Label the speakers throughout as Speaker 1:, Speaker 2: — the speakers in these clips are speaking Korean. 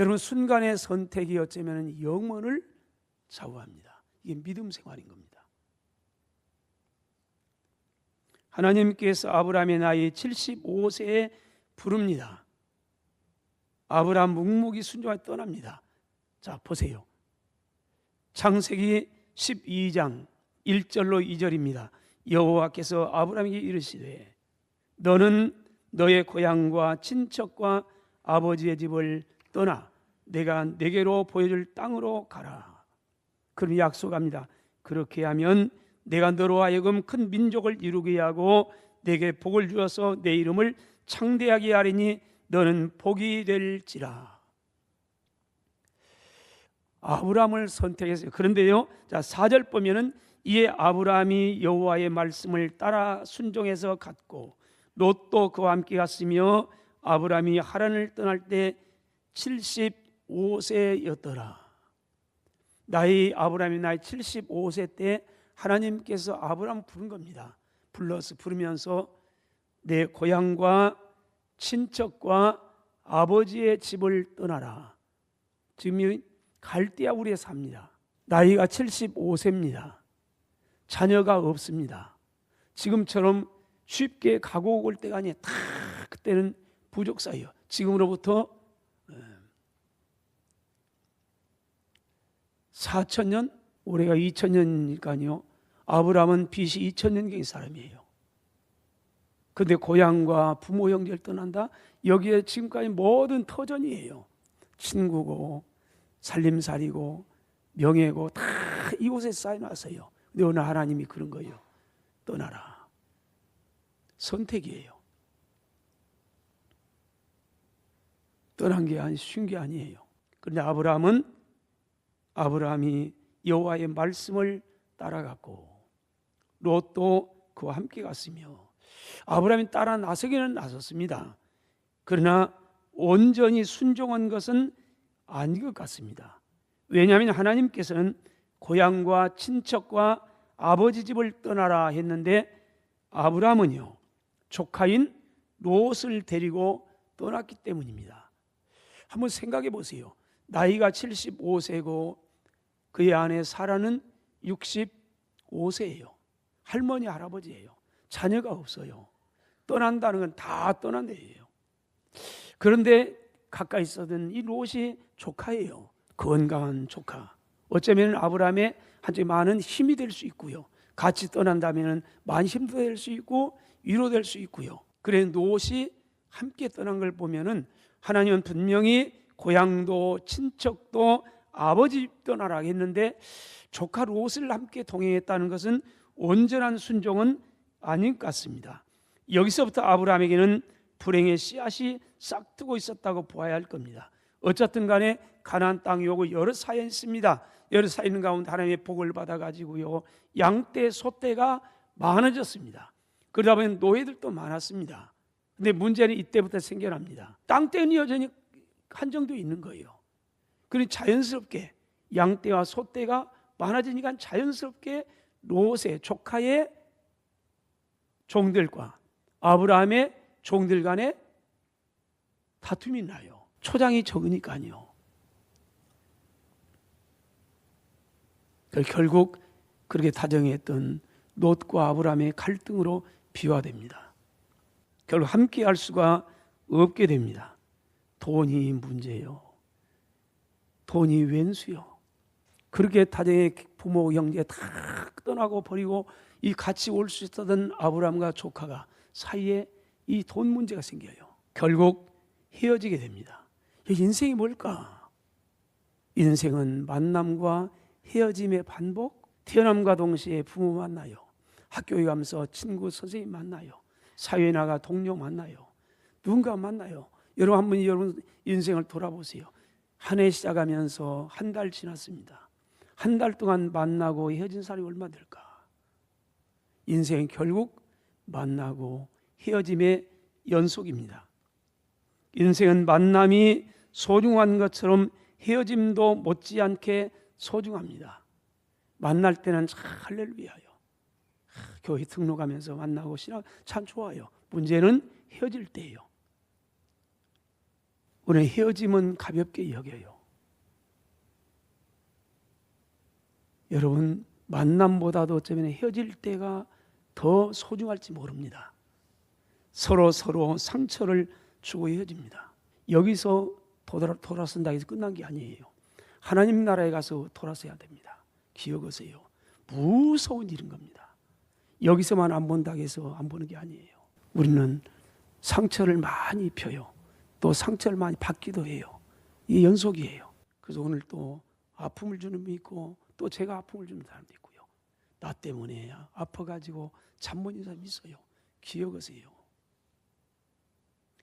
Speaker 1: 여러분, 순간의 선택이 어쩌면 영혼을 좌우합니다. 이게 믿음 생활인 겁니다. 하나님께서 아브라함의 나이 75세에 부릅니다. 아브라함 묵묵히 순종하여 떠납니다. 자, 보세요. 창세기 12장 1절로 2절입니다. 여호와께서 아브라함에게 이르시되 너는 너의 고향과 친척과 아버지의 집을 떠나 내가 네게로 보여줄 땅으로 가라. 그럼 약속합니다. 그렇게 하면 내가 너로 하여금 큰 민족을 이루게 하고 내게 복을 주어서 내 이름을 창대하게 하리니 너는 복이 될지라. 아브라함을 선택했어요. 그런데요, 자 4절 보면은 이에 아브라함이 여호와의 말씀을 따라 순종해서 갔고 롯도 그와 함께 갔으며 아브라함이 하란을 떠날 때 75세였더라. 아브라함이 나이 75세 때 하나님께서 아브라함을 부른 겁니다. 부르면서 내 고향과 친척과 아버지의 집을 떠나라. 지금 갈대아 우리에 삽니다. 나이가 75세입니다. 자녀가 없습니다. 지금처럼 쉽게 가고 올 때가 아니에요. 다 그때는 부족사예요. 지금으로부터 4천년, 올해가 2000년이니까요. 아브라함은 BC 2000년경의 사람이에요. 그런데 고향과 부모 형제를 떠난다? 여기에 지금까지 모든 터전이에요. 친구고 살림살이고 명예고 다 이곳에 쌓여놨어요. 근데 오늘 하나님이 그런 거예요. 떠나라. 선택이에요. 떠난 게 쉬운 게 아니에요. 그런데 아브라함이 여호와의 말씀을 따라갔고 롯도 그와 함께 갔으며 아브라함이 따라 나서기는 나섰습니다. 그러나 온전히 순종한 것은 아닌 것 같습니다. 왜냐하면 하나님께서는 고향과 친척과 아버지 집을 떠나라 했는데 아브라함은요 조카인 롯을 데리고 떠났기 때문입니다. 한번 생각해 보세요. 나이가 75세고 그의 아내 사라는 65세예요. 할머니 할아버지예요. 자녀가 없어요. 떠난다는 건 다 떠난 데예요. 그런데 가까이 있었던 이 롯이 조카예요. 건강한 조카. 어쩌면 아브라함의 한테 많은 힘이 될 수 있고요. 같이 떠난다면 많이 힘도 될 수 있고 위로될 수 있고요. 그래 롯이 함께 떠난 걸 보면은 하나님은 분명히 고향도 친척도 아버지 집 떠나라 했는데 조카 롯을 함께 동행했다는 것은 온전한 순종은 아닌 것 같습니다. 여기서부터 아브라함에게는 불행의 씨앗이 싹트고 있었다고 보아야 할 겁니다. 어쨌든 간에 가나안 땅이 오고 여러 사연이 있습니다. 여러 사연 가운데 하나님의 복을 받아가지고요 양떼 소떼가 많아졌습니다. 그러다 보니 노예들도 많았습니다. 근데 문제는 이때부터 생겨납니다. 땅떼는 여전히 한정되어 있는 거예요. 그러니 자연스럽게 양떼와 소떼가 많아지니까 자연스럽게 롯의 조카의 종들과 아브라함의 종들 간에 다툼이 나요. 초장이 적으니까요. 결국 그렇게 다정했던 롯과 아브라함의 갈등으로 비화됩니다. 결국 함께 할 수가 없게 됩니다. 돈이 문제예요. 돈이 웬수요. 그렇게 다정의 부모 형제 다 떠나고 버리고 이 같이 올 수 있었던 아브라함과 조카가 사이에 이 돈 문제가 생겨요. 결국 헤어지게 됩니다. 인생이 뭘까? 인생은 만남과 헤어짐의 반복. 태어남과 동시에 부모 만나요. 학교에 가면서 친구 선생님 만나요. 사회에 나가 동료 만나요. 누군가 만나요. 여러분 한번 여러분 인생을 돌아보세요. 한 해 시작하면서 한 달 지났습니다. 한 달 동안 만나고 헤어진 사람이 얼마 될까? 인생은 결국 만나고 헤어짐의 연속입니다. 인생은 만남이 소중한 것처럼 헤어짐도 못지않게 소중합니다. 만날 때는 할렐루야요. 교회 등록하면서 만나고 신앙 참 좋아요. 문제는 헤어질 때예요. 우리는 헤어짐은 가볍게 여겨요. 여러분, 만남보다도 어쩌면 헤어질 때가 더 소중할지 모릅니다. 서로 상처를 주고 헤어집니다. 여기서 돌아선다 해서 끝난 게 아니에요. 하나님 나라에 가서 돌아서야 됩니다. 기억하세요. 무서운 일인 겁니다. 여기서만 안 본다고 해서 안 보는 게 아니에요. 우리는 상처를 많이 입혀요. 또 상처를 많이 받기도 해요. 이게 연속이에요. 그래서 오늘 또 아픔을 주는 분이 있고 또 제가 아픔을 주는 사람도 있고요. 나 때문에 아파가지고 잠 못 이는 사람이 있어요. 기억하세요.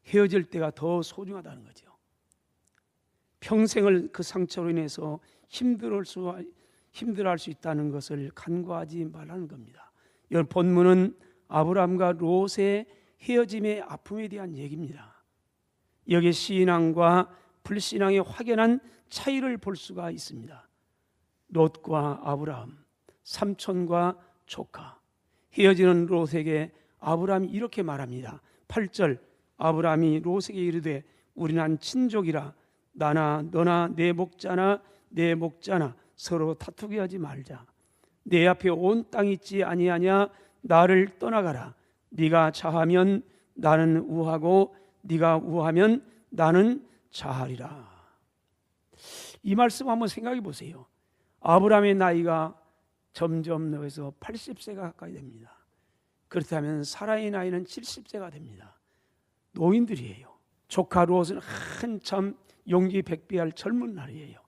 Speaker 1: 헤어질 때가 더 소중하다는 거죠. 평생을 그 상처로 인해서 힘들어할 수 있다는 것을 간과하지 말라는 겁니다. 이 본문은 아브라함과 롯의 헤어짐의 아픔에 대한 얘기입니다. 여기에 신앙과 불신앙의 확연한 차이를 볼 수가 있습니다. 롯과 아브라함, 삼촌과 조카. 헤어지는 롯에게 아브라함이 이렇게 말합니다. 8절, 아브라함이 롯에게 이르되 우리는 친족이라 나나 너나 내 목자나 내 목자나 서로 다투게 하지 말자. 내 앞에 온 땅이 있지 아니하냐. 나를 떠나가라. 네가 자하면 나는 우하고 네가 우하면 나는 자하리라. 이 말씀 한번 생각해 보세요. 아브라함의 나이가 점점 늘어서 80세가 가까이 됩니다. 그렇다면 사라의 나이는 70세가 됩니다. 노인들이에요. 조카 롯은 한참 용기백비할 젊은 날이에요.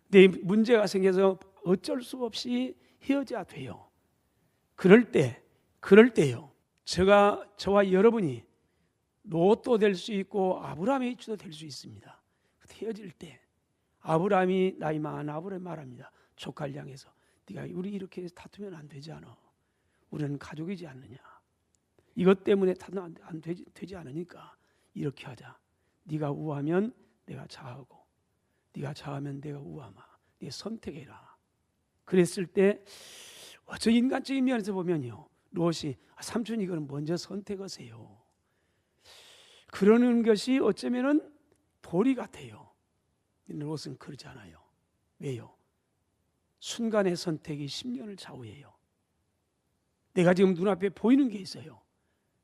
Speaker 1: 근데 문제가 생겨서 어쩔 수 없이 헤어져야 돼요. 그럴 때요. 저와 여러분이 롯도 될 수 있고 아브라함의 입주도 될 수 있습니다. 헤어질 때 아브라함이 나이 많은 아브라함이 말합니다. 조카를 향해서 네가 우리 이렇게 다투면 안 되지 않아. 우리는 가족이지 않느냐. 이것 때문에 다투면 안 되지 않으니까 이렇게 하자. 네가 우하면 내가 자하고 네가 자하면 내가 우하마. 네 선택해라. 그랬을 때 저 인간적인 면에서 보면요. 롯이 삼촌 이거는 먼저 선택하세요. 그러는 것이 어쩌면은 도리 같아요. 롯은 그러지 않아요. 왜요? 순간의 선택이 10년을 좌우해요. 내가 지금 눈앞에 보이는 게 있어요.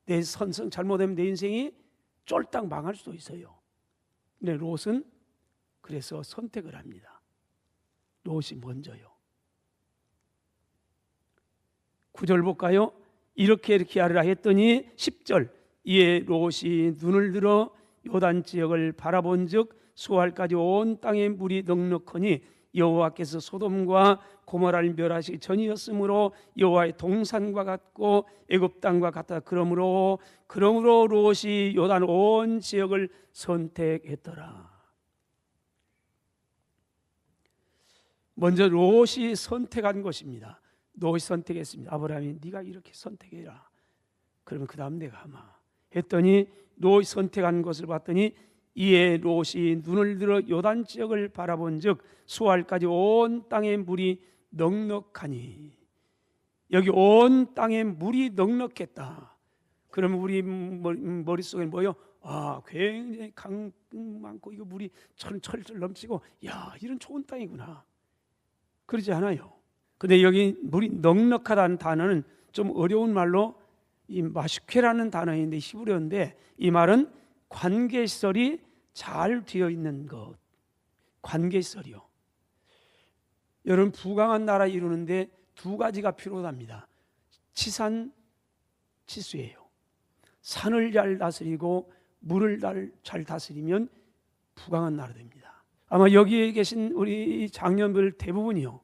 Speaker 1: 내 선성 잘못하면 내 인생이 쫄딱 망할 수도 있어요. 근데 롯은 그래서 선택을 합니다. 롯이 먼저요. 9절 볼까요? 이렇게 하리라 했더니 10절 이에 롯이 눈을 들어 요단 지역을 바라본즉 수알까지 온 땅에 물이 넉넉하니 여호와께서 소돔과 고모라를 멸하시기 전이었으므로 여호와의 동산과 같고 애굽 땅과 같다. 그러므로 롯이 요단 온 지역을 선택했더라. 먼저 롯이 선택한 것입니다. 롯이 선택했습니다. 아브라함이 네가 이렇게 선택해라. 그러면 그 다음 내가 하마 했더니 롯이 선택한 것을 봤더니 이에 롯이 눈을 들어 요단 지역을 바라본즉 수알까지 온 땅에 물이 넉넉하니. 여기 온 땅에 물이 넉넉했다. 그러면 우리 머릿속에 뭐요? 굉장히 강 많고 이거 물이 철철 넘치고 야 이런 좋은 땅이구나. 그러지 않아요. 근데 여기 물이 넉넉하다는 단어는 좀 어려운 말로 이 마슈케라는 단어인데 히브리어인데 이 말은 관계시설이 잘 되어 있는 것. 관계시설이요. 여러분 부강한 나라 이루는데 두 가지가 필요합니다. 치산, 치수예요. 산을 잘 다스리고 물을 잘 다스리면 부강한 나라 됩니다. 아마 여기에 계신 우리 장년들 대부분이요.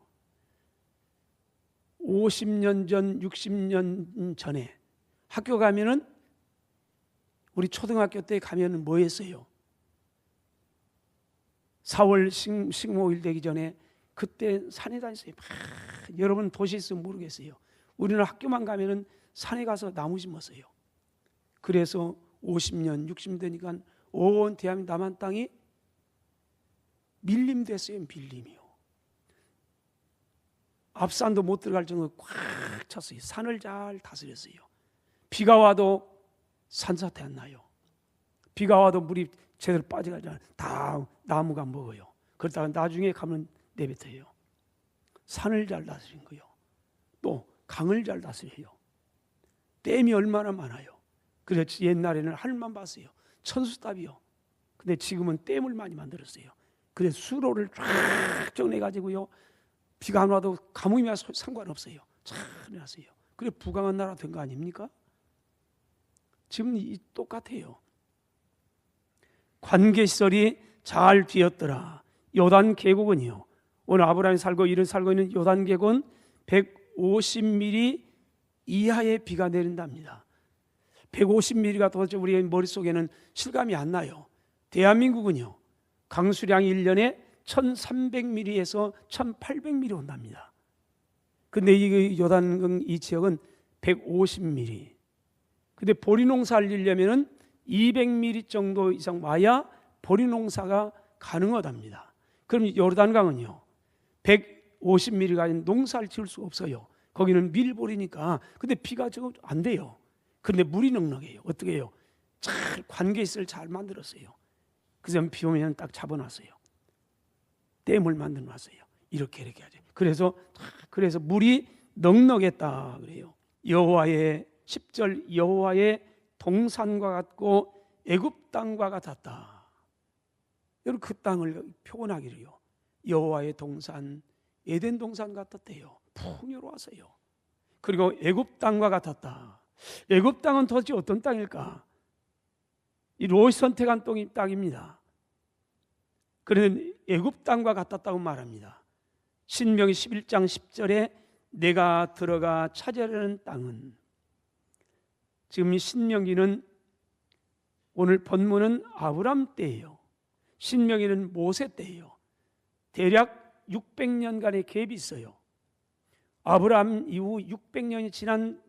Speaker 1: 50년 전, 60년 전에 학교 가면은 우리 초등학교 때 가면은 뭐 했어요? 4월 식목일 되기 전에 그때 산에 다녔어요. 여러분 도시에 있으면 모르겠어요. 우리는 학교만 가면은 산에 가서 나무 심었어요. 그래서 50년, 60년 되니까 온 대한민국 남한 땅이 밀림 됐어요. 밀림이요. 앞산도 못 들어갈 정도로 꽉 찼어요. 산을 잘 다스렸어요. 비가 와도 산사태 안 나요. 비가 와도 물이 제대로 빠져가지 않아요. 다 나무가 먹어요. 그러다가 나중에 가면 내뱉어요. 산을 잘 다스린 거요. 또 강을 잘 다스려요. 댐이 얼마나 많아요. 그래서 옛날에는 하늘만 봤어요. 천수답이요. 근데 지금은 댐을 많이 만들었어요. 그래서 수로를 쫙 정해가지고요. 비가 안 와도 가뭄이 와서 상관없어요. 잘 해놨어요. 그래 부강한 나라 된 거 아닙니까? 지금 똑같아요. 관계시설이 잘 되었더라. 요단 계곡은요. 오늘 아브라함이 살고 있는 요단 계곡은 150mm 이하의 비가 내린답니다. 150mm가 도대체 우리 머릿속에는 실감이 안 나요. 대한민국은요. 강수량이 1년에 1300mm에서 1800mm 온답니다. 근데 이 요단강 이 지역은 150mm. 근데 보리농사를 지려면은 200mm 정도 이상 와야 보리농사가 가능하답니다. 그럼 요르단강은요 150mm가 아닌 농사를 지을 수가 없어요. 거기는 밀보리니까. 근데 비가 지금 안 돼요. 그런데 물이 넉넉해요. 어떻게 해요? 잘 관계시설 잘 만들었어요. 그래서 비 오면 딱 잡아놨어요. 댐을 만들어놨어요. 이렇게 하죠. 그래서 물이 넉넉했다 그래요. 여호와의 10절 여호와의 동산과 같고 애굽 땅과 같았다. 여러분 그 땅을 표현하기로요. 여호와의 동산, 에덴 동산 같았대요. 풍요로웠어요. 그리고 애굽 땅과 같았다. 애굽 땅은 도대체 어떤 땅일까? 이 롯이 선택한 땅입니다. 그런데 애굽 땅과 같았다고 말합니다. 신명기 11장 10절에 내가 들어가 차지하려는 땅은, 지금 이 신명기는 오늘 본문은 아브람 때예요. 신명기는 모세 때예요. 대략 600년간의 갭이 있어요. 아브람 이후 600년이 지난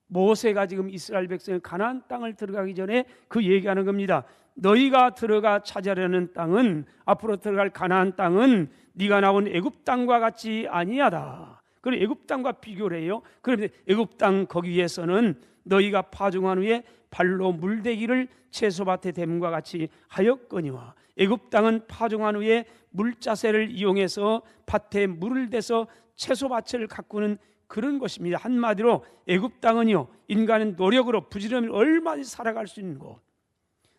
Speaker 1: 모세가 지금 이스라엘 백성이 가나안 땅을 들어가기 전에 그 얘기하는 겁니다. 너희가 들어가 차지하려는 땅은, 앞으로 들어갈 가나안 땅은 네가 나온 애굽 땅과 같이 아니하다. 그럼 애굽 땅과 비교를 해요. 그런데 애굽 땅 거기에서는 너희가 파종한 후에 발로 물대기를 채소밭에 댐과 같이 하였거니와 애굽 땅은 파종한 후에 물자새를 이용해서 밭에 물을 대서 채소밭을 가꾸는 그런 것입니다. 한마디로 애굽 땅은요, 인간의 노력으로 부지런히 얼마든지 살아갈 수 있는 곳.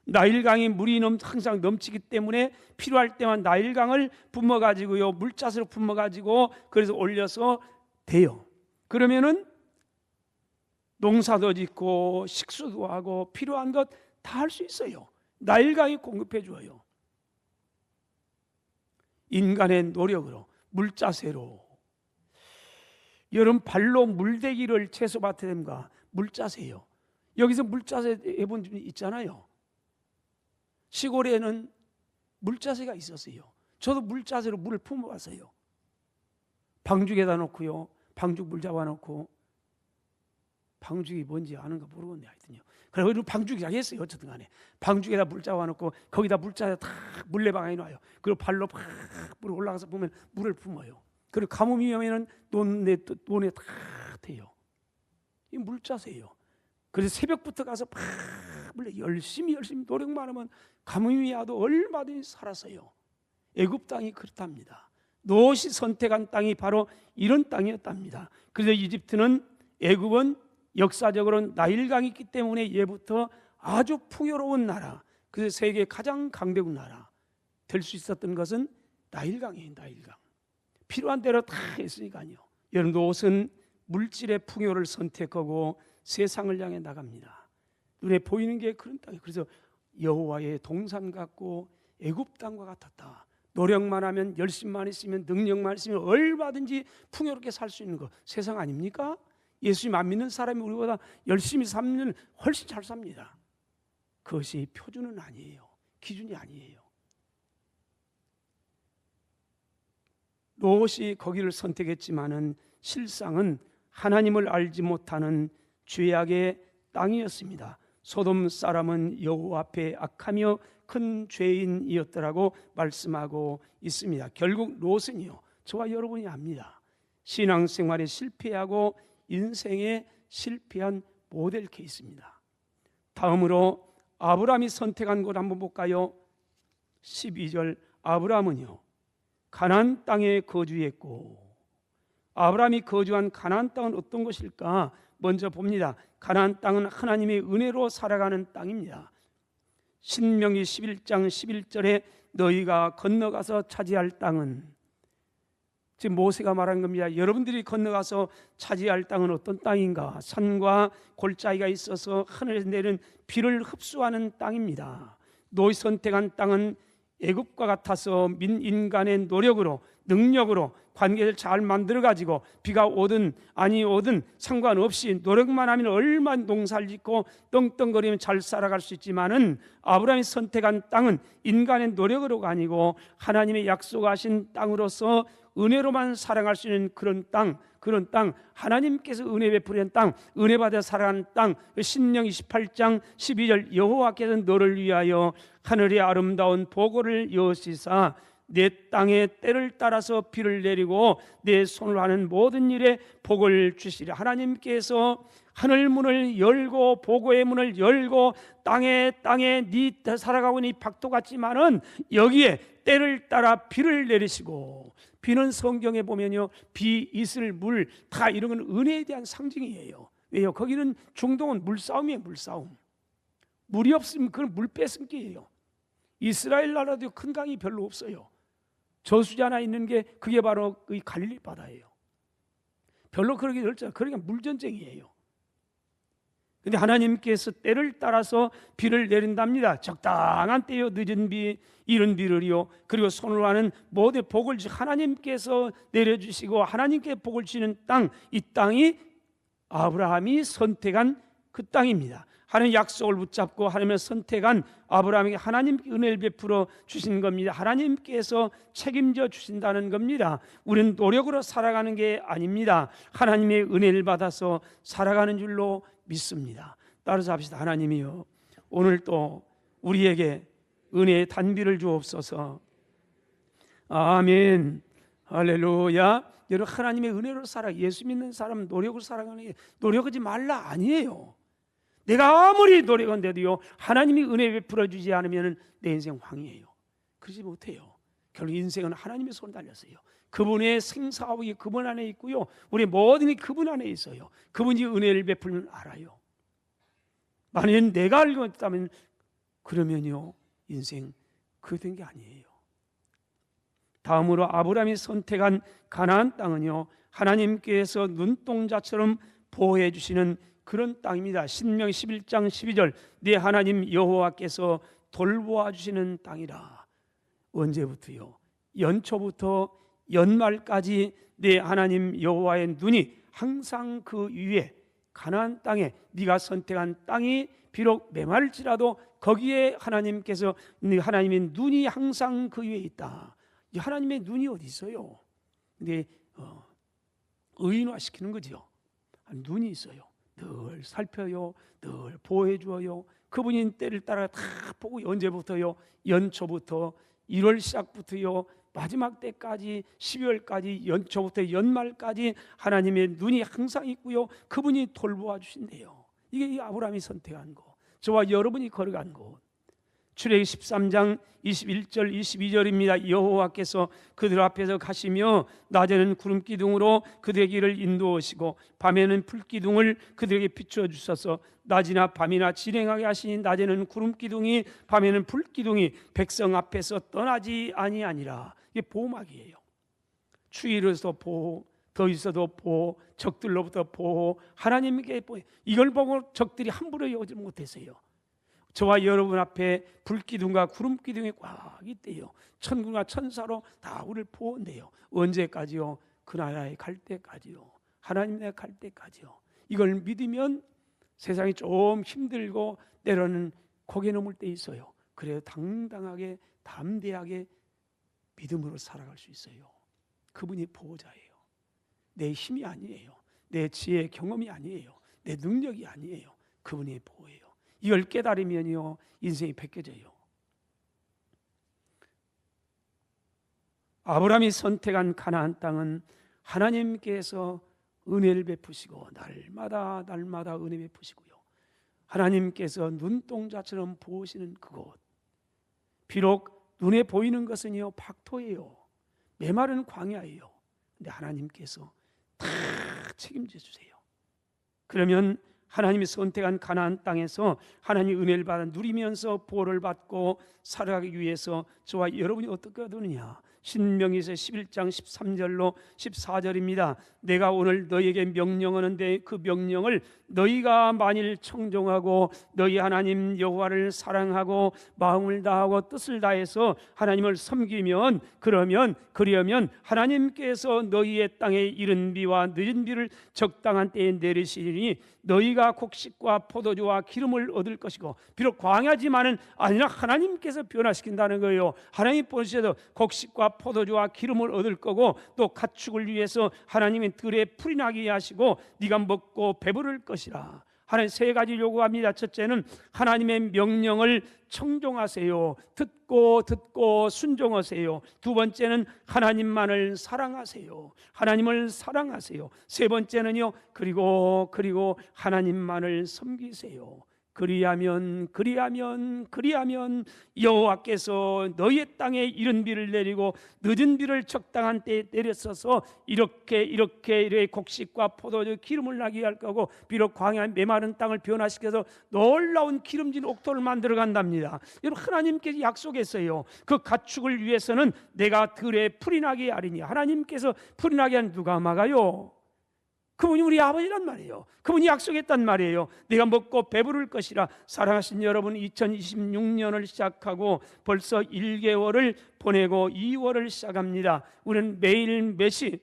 Speaker 1: 나일강이 물이 항상 넘치기 때문에 필요할 때만 나일강을 뿜어가지고요, 물자새로 뿜어가지고 그래서 올려서 돼요. 그러면은 농사도 짓고 식수도 하고 필요한 것 다 할 수 있어요. 나일강이 공급해 줘요. 인간의 노력으로, 물자새로. 여러분 발로 물대기를 채소밭에 댐과 물자새요. 여기서 물자새 해본 분 있잖아요. 시골에는 물자새가 있었어요. 저도 물자새로 물을 품어봤어요. 방죽에다 놓고요, 방죽 물 잡아놓고, 방죽이 뭔지 아는가 모르겠네 하여튼요. 그래서 방죽이라고 했어요. 어쨌든 간에 방죽에다 물 잡아놓고 거기다 물자새 탁 물레방아에 놔요. 그리고 발로 팍 물 올라가서 보면 물을 품어요. 그리고 가뭄이 오면은 논에 탁 대요. 이 물자새예요. 그래서 새벽부터 가서 팍 물레 열심히 노력만 하면 가뭄이 와도 얼마든지 살았어요. 애굽 땅이 그렇답니다. 롯이 선택한 땅이 바로 이런 땅이었답니다. 그래서 이집트는, 애굽은 역사적으로 나일강이 있기 때문에 예부터 아주 풍요로운 나라, 그래서 세계 가장 강대국 나라 될 수 있었던 것은 나일강이에요. 나일강. 필요한 대로 다 했으니까요. 여러분, 롯은 물질의 풍요를 선택하고 세상을 향해 나갑니다. 눈에 보이는 게 그런 땅이에요. 그래서 여호와의 동산 같고 애굽 땅과 같았다. 노력만 하면, 열심만 있으면, 능력만 있으면 얼마든지 풍요롭게 살 수 있는 거 세상 아닙니까? 예수님 안 믿는 사람이 우리보다 열심히 살면 훨씬 잘 삽니다. 그것이 표준은 아니에요. 기준이 아니에요. 롯이 거기를 선택했지만은 실상은 하나님을 알지 못하는 죄악의 땅이었습니다. 소돔 사람은 여호와 앞에 악하며 큰 죄인이었더라고 말씀하고 있습니다. 결국 롯은요, 저와 여러분이 압니다. 신앙생활에 실패하고 인생에 실패한 모델 케이스입니다. 다음으로 아브라함이 선택한 곳 한번 볼까요? 12절, 아브라함은요 가나안 땅에 거주했고, 아브라함이 거주한 가나안 땅은 어떤 것일까? 먼저 봅니다. 가나안 땅은 하나님의 은혜로 살아가는 땅입니다. 신명기 11장 11절에 너희가 건너가서 차지할 땅은, 지금 모세가 말한 겁니다. 여러분들이 건너가서 차지할 땅은 어떤 땅인가? 산과 골짜기가 있어서 하늘에서 내리는 비를 흡수하는 땅입니다. 너희 선택한 땅은 애굽과 같아서 인간의 노력으로, 능력으로 관계를 잘 만들어 가지고 비가 오든 아니 오든 상관없이 노력만 하면 얼마나 농사를 짓고 떵떵거리면 잘 살아갈 수 있지만은, 아브라함이 선택한 땅은 인간의 노력으로가 아니고 하나님의 약속하신 땅으로서 은혜로만 살아갈 수 있는 그런 땅, 하나님께서 은혜 베푸는 땅, 은혜 받아 살아가는 땅. 신명 28장 12절, 여호와께서 너를 위하여 하늘의 아름다운 보고를 여시사 내 땅에 때를 따라서 비를 내리고 내 손을 하는 모든 일에 복을 주시리라. 하나님께서 하늘 문을 열고 보고의 문을 열고 땅에 네 살아가고 있는 이 박도 같지만은 여기에 때를 따라 비를 내리시고, 비는 성경에 보면요 비, 이슬, 물 다 이런 건 은혜에 대한 상징이에요. 왜요? 거기는 중동은 물싸움이에요. 물싸움. 물이 없으면 그건 물 뺏음기예요. 이스라엘 나라도 큰 강이 별로 없어요. 저수지 하나 있는 게 그게 바로 이 갈릴리 바다예요. 별로 그렇게 넓지 않아요. 그러니까 물전쟁이에요. 근데 하나님께서 때를 따라서 비를 내린답니다. 적당한 때요, 늦은 비, 이른 비를요, 그리고 손으로 하는 모든 복을 하나님께서 내려주시고 하나님께 복을 주시는 땅, 이 땅이 아브라함이 선택한 그 땅입니다. 하나님 약속을 붙잡고 하나님을 선택한 아브라함에게 하나님께 은혜를 베풀어 주신 겁니다. 하나님께서 책임져 주신다는 겁니다. 우리는 노력으로 살아가는 게 아닙니다. 하나님의 은혜를 받아서 살아가는 줄로 믿습니다. 따라서 합시다. 하나님이여, 오늘 또 우리에게 은혜의 단비를 주옵소서. 아멘. 할렐루야. 여러분, 하나님의 은혜로 살아, 예수 믿는 사람은 노력으로 살아가는 게 노력하지 말라 아니에요. 내가 아무리 노력한데도요 하나님이 은혜 베풀어 주지 않으면 내 인생 황이에요. 그러지 못해요. 결국 인생은 하나님의 손에 달렸어요. 그분의 생사하기 그분 안에 있고요, 우리 모든 게 그분 안에 있어요. 그분이 은혜를 베풀면 알아요. 만약 내가 알고 있다면 그러면요 인생 그게 된 게 아니에요. 다음으로 아브라함이 선택한 가나안 땅은요 하나님께서 눈동자처럼 보호해 주시는 그런 땅입니다. 신명 11장 12절, 네 하나님 여호와께서 돌보아 주시는 땅이라. 언제부터요? 연초부터 연말까지 네 하나님 여호와의 눈이 항상 그 위에, 가나안 땅에, 네가 선택한 땅이 비록 메말지라도 거기에 하나님께서, 하나님의 눈이 항상 그 위에 있다. 하나님의 눈이 어디 있어요? 근데 의인화시키는 거죠. 눈이 있어요. 늘 살펴요, 늘 보호해 주어요. 그분이 때를 따라 다 보고, 언제부터요? 연초부터 1월 시작부터요 마지막 때까지 12월까지, 연초부터 연말까지 하나님의 눈이 항상 있고요, 그분이 돌보아 주신대요. 이게 아브라함이 선택한 거, 저와 여러분이 걸어간 곳. 출애굽기 13장 21절 22절입니다. 여호와께서 그들 앞에서 가시며 낮에는 구름기둥으로 그들의 길을 인도하시고 밤에는 불기둥을 그들에게 비추어 주셔서 낮이나 밤이나 진행하게 하시니 낮에는 구름기둥이 밤에는 불기둥이 백성 앞에서 떠나지 아니하니라. 이게 보호막이에요. 추위로서 보호, 더 있어도 보호, 적들로부터 보호, 하나님께 보호. 이걸 보고 적들이 함부로 여기지 못했어요. 저와 여러분 앞에 불기둥과 구름기둥이 꽉 있대요. 천군과 천사로 다 우리를 보호한대요. 언제까지요? 그 나라에 갈 때까지요. 하나님 나라에 갈 때까지요. 이걸 믿으면 세상이 좀 힘들고 때로는 고개 넘을 때 있어요. 그래도 당당하게 담대하게 믿음으로 살아갈 수 있어요. 그분이 보호자예요. 내 힘이 아니에요. 내 지혜 경험이 아니에요. 내 능력이 아니에요. 그분이 보호예요. 이걸 깨달으면요 인생이 벗겨져요. 아브라함이 선택한 가나안 땅은 하나님께서 은혜를 베푸시고 날마다 은혜 베푸시고요, 하나님께서 눈동자처럼 보시는 그곳, 비록 눈에 보이는 것은요 박토예요, 메마른 광야예요. 근데 하나님께서 다 책임져 주세요. 그러면 하나님이 선택한 가나안 땅에서 하나님의 은혜를 받아 누리면서 보호를 받고 살아가기 위해서 저와 여러분이 어떻게 하느냐. 신명기서 11장 13절로 14절입니다. 내가 오늘 너희에게 명령하는데 그 명령을 너희가 만일 청종하고 너희 하나님 여호와를 사랑하고 마음을 다하고 뜻을 다해서 하나님을 섬기면 그러면 하나님께서 너희의 땅에 이른 비와 늦은 비를 적당한 때에 내리시니 너희가 곡식과 포도주와 기름을 얻을 것이고, 비록 광야지만은 아니라 하나님께서 변화시킨다는 거예요. 하나님 보시셔도 곡식과 포도주와 기름을 얻을 거고, 또 가축을 위해서 하나님의 들에 풀이 나게 하시고 네가 먹고 배부를 것이라. 하나님 세 가지 요구합니다. 첫째는 하나님의 명령을 청종하세요. 듣고 순종하세요. 두 번째는 하나님만을 사랑하세요. 하나님을 사랑하세요. 세 번째는요, 그리고 하나님만을 섬기세요. 그리하면 여호와께서 너희의 땅에 이른 비를 내리고 늦은 비를 적당한 때에 내렸어서 이렇게 곡식과 포도주 기름을 나게 할 거고, 비록 광야 메마른 땅을 변화시켜서 놀라운 기름진 옥토를 만들어 간답니다. 여러분, 하나님께서 약속했어요. 그 가축을 위해서는 내가 들에 풀이 나게 하리니. 하나님께서 풀이 나게 하는 누가 막아요? 그분이 우리 아버지란 말이에요. 그분이 약속했단 말이에요. 내가 먹고 배부를 것이라. 사랑하신 여러분, 2026년을 시작하고 벌써 1개월을 보내고 2월을 시작합니다. 우리는 매일 매시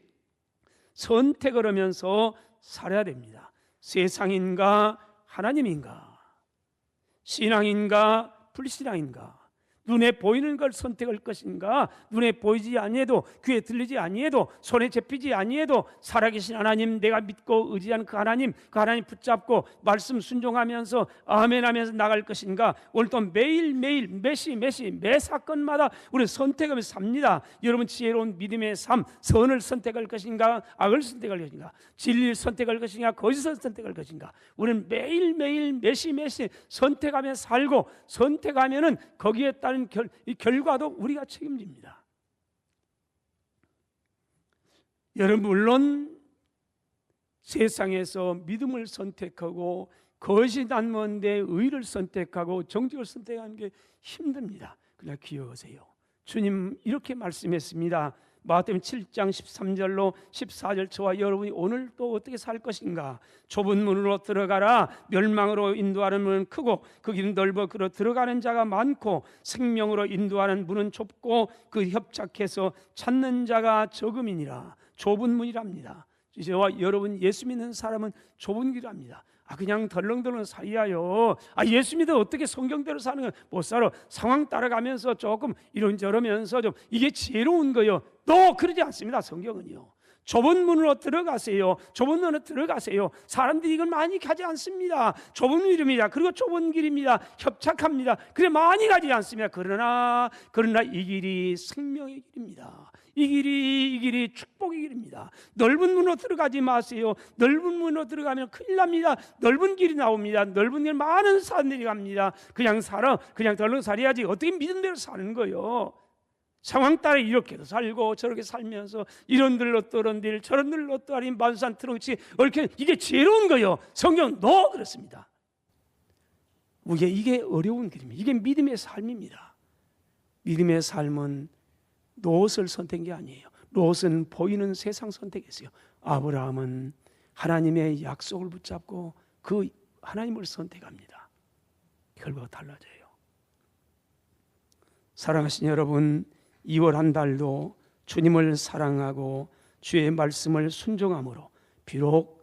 Speaker 1: 선택을 하면서 살아야 됩니다. 세상인가 하나님인가, 신앙인가 불신앙인가, 눈에 보이는 걸 선택할 것인가, 눈에 보이지 아니해도 귀에 들리지 아니해도 손에 잡히지 아니해도 살아계신 하나님, 내가 믿고 의지하는 그 하나님 붙잡고 말씀 순종하면서 아멘 하면서 나갈 것인가. 오늘도 매일매일 매시 매 사건마다 우리는 선택하면서 삽니다. 여러분, 지혜로운 믿음의 삶, 선을 선택할 것인가 악을 선택할 것인가, 진리를 선택할 것인가 거짓을 선택할 것인가. 우리는 매일매일 매시 선택하면서 살고, 선택하면은 거기에 따른 이 결과도 우리가 책임집니다. 여러분, 물론 세상에서 믿음을 선택하고 거짓이 남는데 의를 선택하고 정직을 선택하는 게 힘듭니다. 그러나 기억하세요. 주님 이렇게 말씀했습니다. 마태복음 7장 13절로 14절, 저와 여러분이 오늘 또 어떻게 살 것인가. 좁은 문으로 들어가라. 멸망으로 인도하는 문은 크고 그 길은 넓어 그로 들어가는 자가 많고, 생명으로 인도하는 문은 좁고 그 협착해서 찾는 자가 적음이니라. 좁은 문이랍니다. 저와 여러분, 예수 믿는 사람은 좁은 길이랍니다. 그냥 덜렁덜렁 살이야요. 예수 믿어 어떻게 성경대로 사는 건 못 살아. 상황 따라가면서 조금 이런저러면서 좀 이게 지혜로운 거요. 또 그러지 않습니다. 성경은요. 좁은 문으로 들어가세요. 좁은 문으로 들어가세요. 사람들이 이걸 많이 가지 않습니다. 좁은 길입니다. 그리고 좁은 길입니다. 협착합니다. 그래 많이 가지 않습니다. 그러나 이 길이 생명의 길입니다. 이 길이 축복의 길입니다. 넓은 문으로 들어가지 마세요. 넓은 문으로 들어가면 큰일 납니다. 넓은 길이 나옵니다. 넓은 길 많은 사람들이 갑니다. 그냥 덜렁살해야지 어떻게 믿은 대로 사는 거요. 상황 따라 이렇게도 살고 저렇게 살면서 이런 들로 또런 들 저런 들로 또 아닌 만산 트렁치 얽혀, 이게 지혜로운 거요. 성경은 그렇습니다. 이게 어려운 길입니다. 이게 믿음의 삶입니다. 믿음의 삶은 롯을 선택한 게 아니에요. 롯은 보이는 세상 선택했어요. 아브라함은 하나님의 약속을 붙잡고 그 하나님을 선택합니다. 결과가 달라져요. 사랑하신 여러분, 2월 한 달도 주님을 사랑하고 주의 말씀을 순종함으로 비록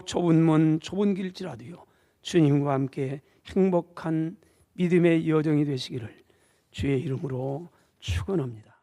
Speaker 1: 좁은 문 좁은 길지라도요, 주님과 함께 행복한 믿음의 여정이 되시기를 주의 이름으로 축원합니다.